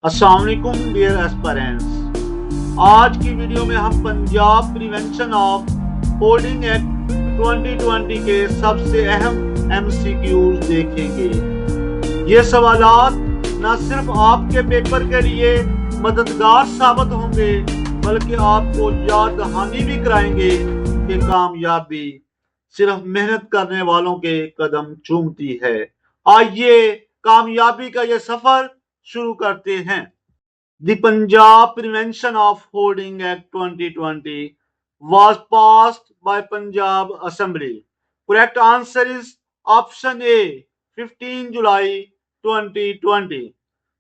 अस्सलाम वालेकुम dear aspirants. आज की वीडियो में हम Punjab prevention of hoarding act 2020 के सबसे अहम एमसीक्यूज देखेंगे। ये सवालात न सिर्फ आपके पेपर के लिए मददगार साबित होंगे बल्कि आपको याद दहानी भी कराएंगे कि कामयाबी सिर्फ मेहनत करने वालों के कदम चूमती है। आइए कामयाबी का ये सफर शुरू करते हैं। The Punjab Prevention of Hoarding Act 2020 was passed by Punjab Assembly. Correct answer is option A, 15 July 2020.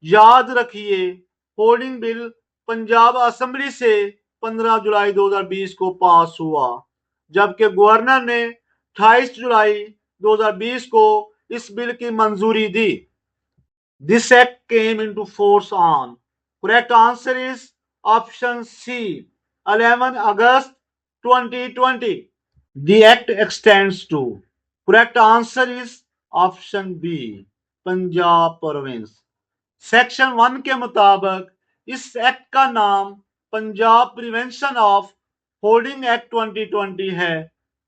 याद रखिए, होर्डिंग बिल पंजाब असेंबली से 15 जुलाई 2020 को पास हुआ, जबकि गवर्नर ने 28 जुलाई 2020 को इस बिल की मंजूरी दी। This act came into force on. Correct answer is option C, 11 August 2020. The act extends to. Correct answer is option B, Punjab province. Section 1 के मुताबिक इस एक्ट का नाम Punjab prevention of hoarding act 2020 है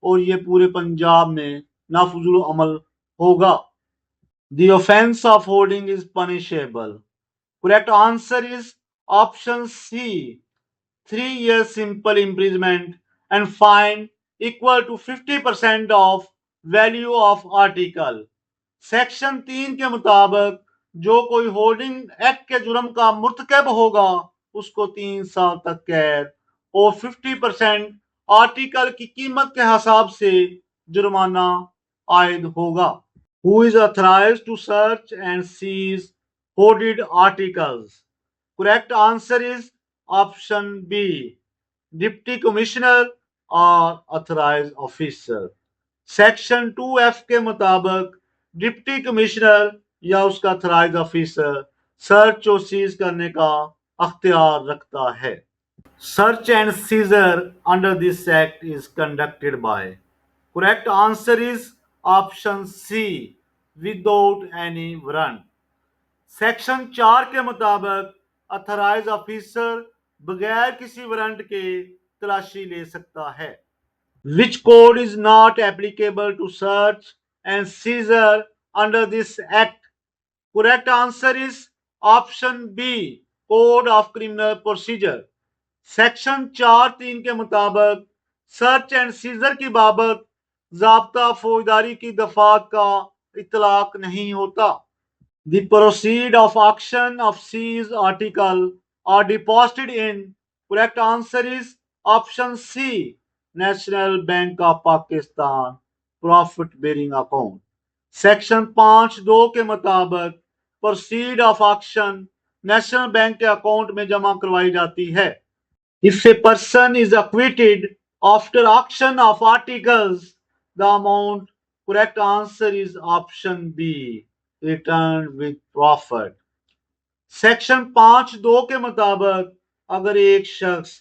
और ये पूरे पंजाब में नाफजुल अमल होगा। The offense of hoarding is punishable. Correct answer is option C, 3 years simple imprisonment and fine equal to 50% of value of article. Section 3 के मुताबिक जो कोई होर्डिंग एक्ट के जुर्म का मुर्तकब होगा उसको 3 साल तक कैद और 50% आर्टिकल की कीमत के हिसाब से जुर्माना आयद होगा। Who is authorized to search and seize hoarded articles? Correct answer is option B, Deputy Commissioner or authorized officer. Section 2F के मुताबिक डिप्टी कमिश्नर या उसका अथॉराइज्ड ऑफिसर सर्च और सीज करने का अख्तियार रखता है। Search and seizure under this act is conducted by. Correct answer is option C, without any warrant. Section 4 के मुताबिक अथॉराइज्ड ऑफिसर बगैर किसी वारंट के तलाशी ले सकता है। Which code is not applicable to search and seizure under this act? Correct answer is option B, Code of Criminal Procedure. Section 4(3) के मुताबिक सर्च एंड सीजर की बाबत ज़ाब्ता फौजदारी की दफात का इतलाक नहीं होता। The proceed of auction of seized article are deposited in. Correct answer is option C, National Bank of Pakistan Profit Bearing Account. Section 5(2) के मुताबिक proceed of auction national bank के अकाउंट में जमा करवाई जाती है। If a person is acquitted after auction of articles, the amount, correct answer is option B, returned with profit. Section 5(2) के मुताबिक अगर एक शख्स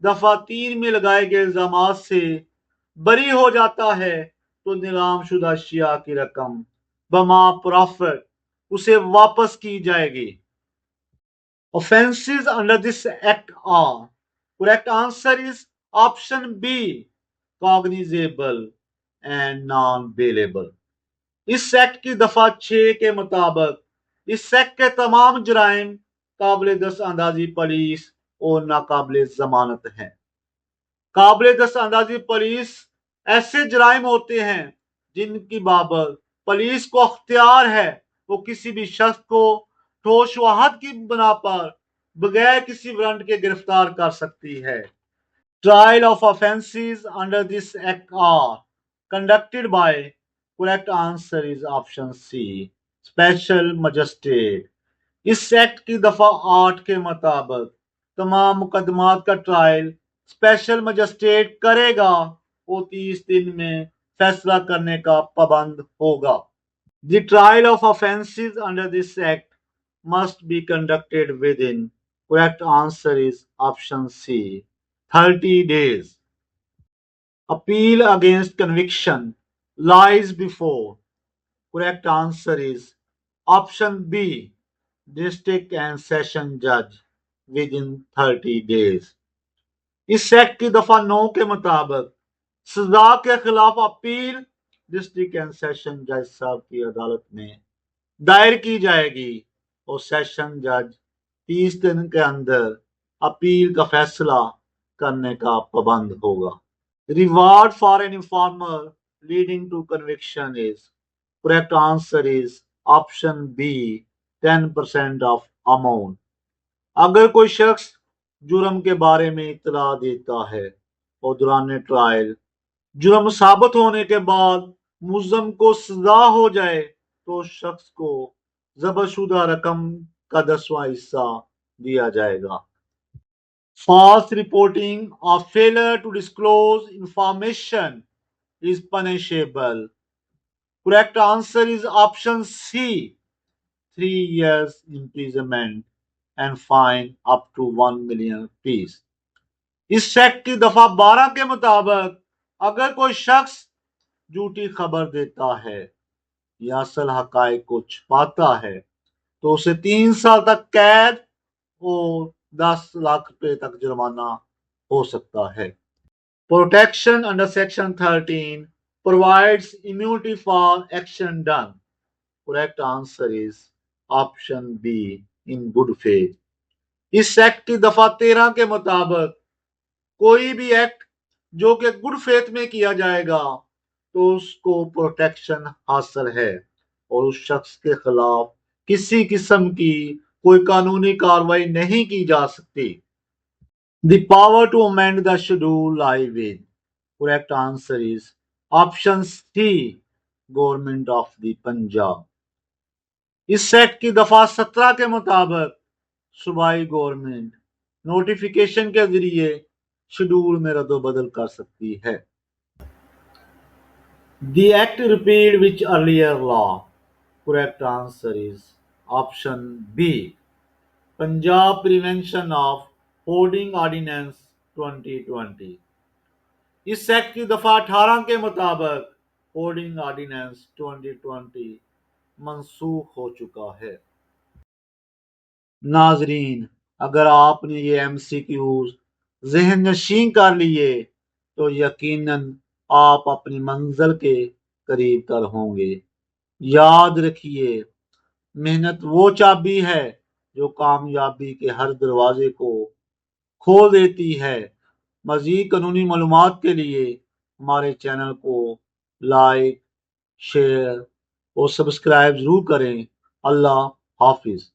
दफा 3 में लगाए गए इल्जाम से बरी हो जाता है तो नीलामशुदा अशिया की रकम बमा प्रॉफिट उसे वापस की जाएगी। Offences under this act are. Correct answer is option B, cognizable and non-bailable. इस एक्ट की दफा 6 के मुताबिक इस एक्ट के तमाम जुराइम काबिल दस्तअंदाजी पुलिस और नाकाबिल जमानत हैं। काबिल दस्तअंदाजी पुलिस ऐसे जुराइम होते हैं जिनकी बाबत पुलिस को अख्तियार है वो किसी भी शख्स को ठोस शवाहद की बिना पर बगैर किसी वारंट के गिरफ्तार कर सकती है। Trial of offences under this act are conducted by. Correct answer is option C, special magistrate. इस एक्ट की दफा 8 के मुताबिक तमाम मुकदमात का ट्रायल स्पेशल मजिस्ट्रेट करेगा वो 30 दिन में फैसला करने का पाबंद होगा। The trial of offences under this act must be conducted within. Correct answer is option C, 30 days. Appeal against conviction lies before. Correct answer is option B, district and session जज विद इन 30 डेज। इस act की दफा 9 के मुताबिक सजा के खिलाफ appeal district and session जज साहब की अदालत में दायर की जाएगी और सेशन जज 30 दिन के अंदर अपील का फैसला करने का पाबंद होगा। Reward for an informer leading to conviction is correct answer is option B 10% of amount। अगर कोई शख्स जुर्म के बारे में इतला देता है और दौरान ट्रायल जुर्म साबित होने के बाद मुल्ज़म को सजा हो जाए तो शख्स को ज़ब्तशुदा रकम का 10वां हिस्सा दिया जाएगा। False reporting or failure to disclose information is punishable. Correct answer is option C 3 years imprisonment and fine up to 1 million rupees। इस एक्ट की दफा 12 के मुताबिक अगर कोई शख्स झूठी खबर देता है या असल हकायक को छुपाता है तो उसे 3 साल तक कैद और 10 लाख रुपए तक जुर्माना हो सकता है। Protection under Section 13 provides immunity for action done। Correct answer is option B in good faith। इस एक्ट की दफा 13 के मुताबिक कोई भी एक्ट जो कि गुड फेथ में किया जाएगा तो उसको प्रोटेक्शन हासिल है और उस शख्स के खिलाफ किसी किस्म की कोई कानूनी कार्रवाई नहीं की जा सकती। The power to amend the schedule lie with correct answer is option C Government of the Punjab। इस एक्ट की दफा 17 के मुताबिक सूबाई गवर्नमेंट नोटिफिकेशन के जरिए शेड्यूल में रद्द-बदल कर सकती है। The act repealed which earlier law? Correct answer is option B Punjab Prevention of Hoarding Ordinance 2020। इस एक्ट की दफा 18 के मुताबिक होर्डिंग ऑर्डिनेंस 2020 मंसूख हो चुका है। नाजरीन, अगर आपने ये MCQs ज़हन नशीं कर लिए तो यकीनन आप अपनी मंजिल के करीब तर होंगे। याद रखिए, मेहनत वो चाबी है जो कामयाबी के हर दरवाजे को खोल देती है। मज़ीद कानूनी मालूमात के लिए हमारे चैनल को लाइक, शेयर और सब्सक्राइब जरूर करें। अल्लाह हाफिज।